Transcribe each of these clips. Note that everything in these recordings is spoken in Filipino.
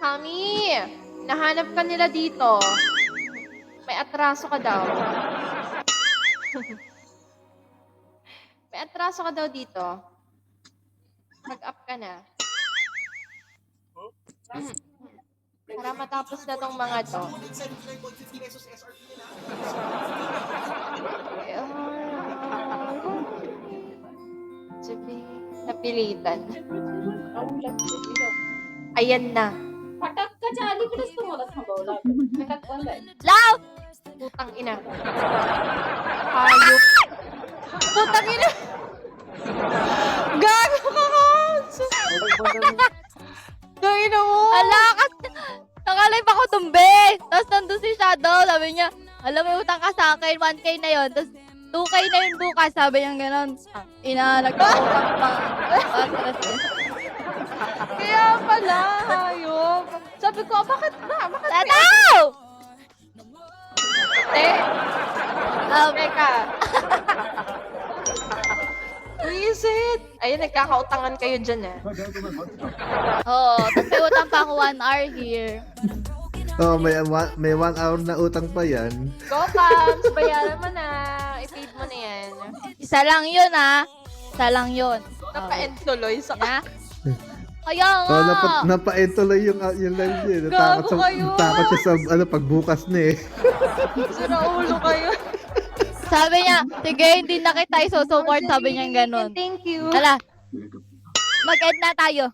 Kami, nahanap ka nila dito. May atraso ka daw. May atraso ka daw dito. Mag-up ka na. Para matapos na tong mga to. Sabi, napilitan. Ayan na. फटकच्या अलीकडेच तुम्हाला थांबावं लागेल फटक बंद आहे Love! Putang ina. Hayop. Putang ina. Gago ka ka. Gawin mo. Ala, nakalay pa ako tumbe. Tapos nandun si Shadow, sabi niya, alam mo, utang ka sa akin, 1K na yon. Tapos 2K na yun bukas, sabi niya gano'n. Ina, nagpautang pa. Kaya pala, hayop. Sabi ko, bakit ba? Bakit ba? Shadow! Teka. Visit. Ayun, nagkakautangan kayo dyan eh. Oo, tapos may utang pa ako 1 hour here. Oh, may 1 hour na utang pa yan. Go, Pams. Bayaran mo na. I-paid mo na yan. Isa lang yun, ha? Isa lang yun. Napa-end tuloy sa... Na? Kaya nga! Oh, napa-entuloy yung live niya. Gago kayo. Natakot siya sa pagbukas niya eh. Sira ulo kayo. Sabi niya, sige, hindi na kita iso-support, sabi niya gano'n. Thank you. Hala, mag-end na tayo.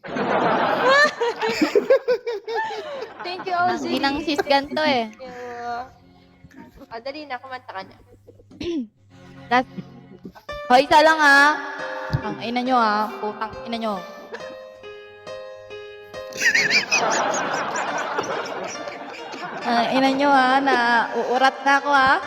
Thank you, OZ. Inang sis ganto eh. Dali na, kumanta ka na. Last. Hoy, isa lang ha. Ang ina nyo ha. Putang ina nyo. Ang ina nyo ha, na uurat na ako ha.